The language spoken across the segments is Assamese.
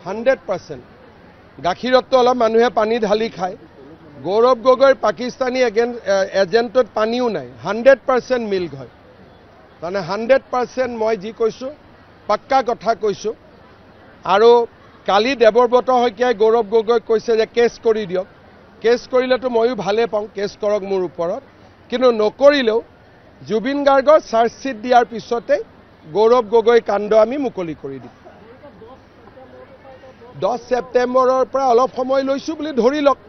100%। গাখীৰতটো অলপ মানুহে পানী ঢালি খায়। গৌৰৱ গগৈৰ পাকিস্তানী এজেণ্টত পানীও নাই, 100% মিল্ক হয়। তাৰমানে 100% মই যি কৈছোঁ পাক্কা কথা কৈছোঁ। আৰু কালি দেৱব্ৰত শইকীয়াই গৌৰৱ গগৈক কৈছে যে কেছ কৰি দিয়ক। কেছ কৰিলেতো ময়ো ভালে পাওঁ, কেছ কৰক মোৰ ওপৰত, কিন্তু নকৰিলেও জুবিন গাৰ্গৰ চাৰ্জশ্বিট দিয়াৰ পিছতে গৌৰৱ গগৈ কাণ্ড আমি মুকলি কৰি দিম। 10 ছেপ্টেম্বৰৰ পৰা অলপ সময় লৈছোঁ বুলি ধৰি লওক।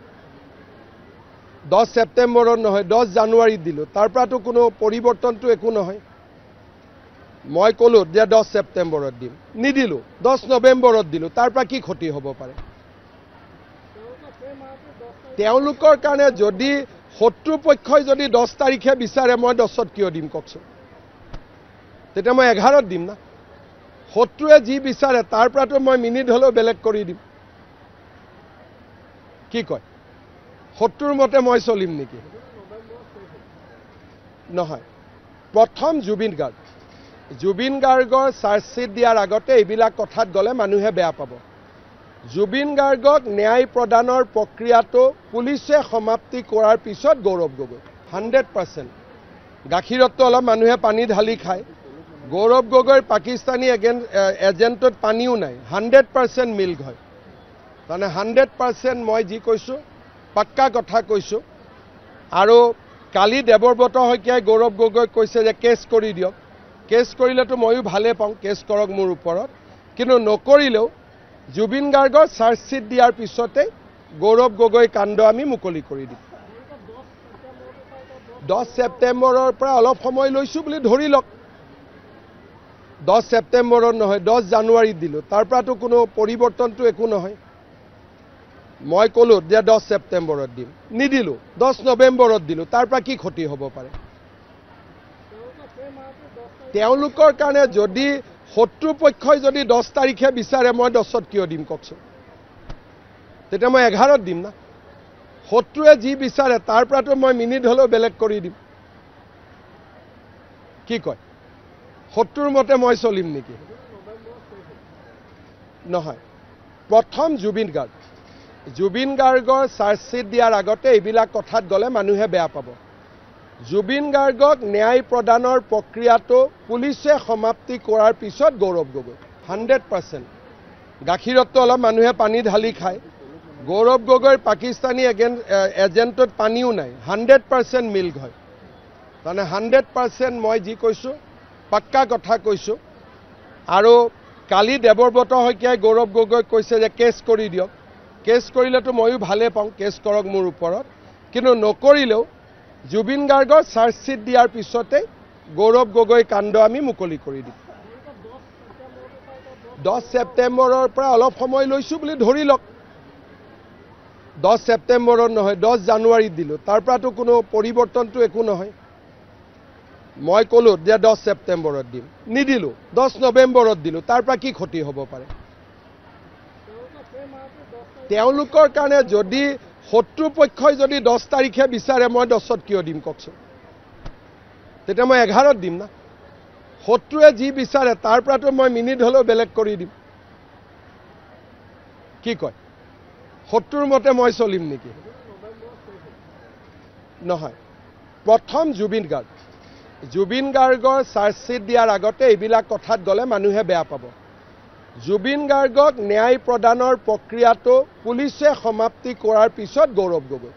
10 ছেপ্টেম্বৰত নহয়, 10 জানুৱাৰীত দিলোঁ। তাৰ পৰাতো কোনো পৰিৱৰ্তনটো একো নহয়। মই ক'লোঁ যে 10 ছেপ্টেম্বৰত দিম, নিদিলোঁ। 10 নৱেম্বৰত দিলোঁ। তাৰ পৰা কি ক্ষতি হ'ব পাৰে? তেওঁলোকৰ কাৰণে যদি শত্ৰুপক্ষই যদি 10 তাৰিখে বিচাৰে, মই 10ত কিয় দিম কওকচোন? তেতিয়া মই 11ত দিম না। শত্ৰুৱে যি বিচাৰে তাৰ পৰাতো মই মিনিট হ'লেও বেলেগ কৰি দিম। কি কয়? শত্ৰুৰ মতে মই চলিম নেকি? নহয়। প্ৰথম জুবিন গাৰ্গৰ চাৰ্জশ্বিট দিয়াৰ আগতে এইবিলাক কথাত গ'লে মানুহে বেয়া পাব। জুবিন গাৰ্গক ন্যায় প্ৰদানৰ প্ৰক্ৰিয়াটো পুলিচে সমাপ্তি কৰাৰ পিছত গৌৰৱ গগৈ 100%। গাখীৰতটো অলপ মানুহে পানী ঢালি খায়। গৌৰৱ গগৈৰ পাকিস্তানী এজেণ্টত পানীও নাই, 100% মিল্ক হয়। তাৰমানে 100% মই যি কৈছোঁ পাক্কা কথা কৈছোঁ। আৰু কালি দেৱব্ৰত শইকীয়াই গৌৰৱ গগৈক কৈছে যে কেছ কৰি দিয়ক। কেছ কৰিলেতো ময়ো ভালে পাওঁ, কেছ কৰক মোৰ ওপৰত, কিন্তু নকৰিলেও জুবিন গাৰ্গৰ চাৰ্জশ্বিট দিয়াৰ পিছতে গৌৰৱ গগৈ কাণ্ড আমি মুকলি কৰি দিম। 10 ছেপ্টেম্বৰৰ পৰা অলপ সময় লৈছোঁ বুলি ধৰি লওক। 10 ছেপ্টেম্বৰত নহয়, 10 জানুৱাৰীত দিলোঁ। তাৰ পৰাতো কোনো পৰিৱৰ্তনটো একো নহয়। মই ক'লোঁ যে 10 ছেপ্টেম্বৰত দিম, নিদিলোঁ। 10 নৱেম্বৰত দিলোঁ। তাৰ পৰা কি ক্ষতি হ'ব পাৰে? তেওঁলোকৰ কাৰণে যদি শত্ৰুপক্ষই যদি 10 তাৰিখে বিচাৰে, মই 10ত কিয় দিম কওকচোন? তেতিয়া মই 11ত দিম না। শত্ৰুৱে যি বিচাৰে তাৰ পৰাতো মই মিনিট হ'লেও বেলেগ কৰি দিম। কি কয়? শত্ৰুৰ মতে মই চলিম নেকি? নহয়। প্ৰথম জুবিন গাৰ্গৰ চাৰ্জশ্বিট দিয়াৰ আগতে এইবিলাক কথাত গ'লে মানুহে বেয়া পাব। জুবিন গাৰ্গক ন্যায় প্ৰদানৰ প্ৰক্ৰিয়াটো পুলিচে সমাপ্তি কৰাৰ পিছত গৌৰৱ গগৈ 100%। গাখীৰতটো অলপ মানুহে পানী ঢালি খায়। গৌৰৱ গগৈৰ পাকিস্তানী এজেণ্টত পানীও নাই, 100% মিল্ক হয়। তাৰমানে 100% মই যি কৈছোঁ পাক্কা কথা কৈছোঁ। আৰু কালি দেৱব্ৰত শইকীয়াই গৌৰৱ গগৈক কৈছে যে কেছ কৰি দিয়ক। কেছ কৰিলেতো ময়ো ভালে পাওঁ, কেছ কৰক মোৰ ওপৰত, কিন্তু নকৰিলেও জুবিন গাৰ্গৰ চাৰ্জশ্বিট দিয়াৰ পিছতে গৌৰৱ গগৈ কাণ্ড আমি মুকলি কৰি দিম। 10 ছেপ্টেম্বৰৰ পৰা অলপ সময় লৈছোঁ বুলি ধৰি লওক। 10 ছেপ্টেম্বৰত নহয়, 10 জানুৱাৰীত দিলোঁ। তাৰ পৰাতো কোনো পৰিৱৰ্তনটো একো নহয়। মই ক'লোঁ যে 10 ছেপ্টেম্বৰত দিম, নিদিলোঁ। 10 নৱেম্বৰত দিলোঁ। তাৰ পৰা কি ক্ষতি হ'ব পাৰে? তেওঁলোকৰ কাৰণে যদি শত্ৰুপক্ষই যদি 10 তাৰিখে বিচাৰে, মই 10ত কিয় দিম কওকচোন? তেতিয়া মই 11ত দিম না। শত্ৰুৱে যি বিচাৰে তাৰ পৰাতো মই মিনিট হ'লেও বেলেগ কৰি দিম। কি কয়? শত্ৰুৰ মতে মই চলিম নেকি? নহয়। প্ৰথম জুবিন গাৰ্গৰ চাৰ্জশ্বিট দিয়াৰ আগতে এইবিলাক কথাত গ'লে মানুহে বেয়া পাব। জুবিন গাৰ্গক ন্যায় প্ৰদানৰ প্ৰক্ৰিয়াটো পুলিচে সমাপ্তি কৰাৰ পিছত গৌৰৱ গগৈ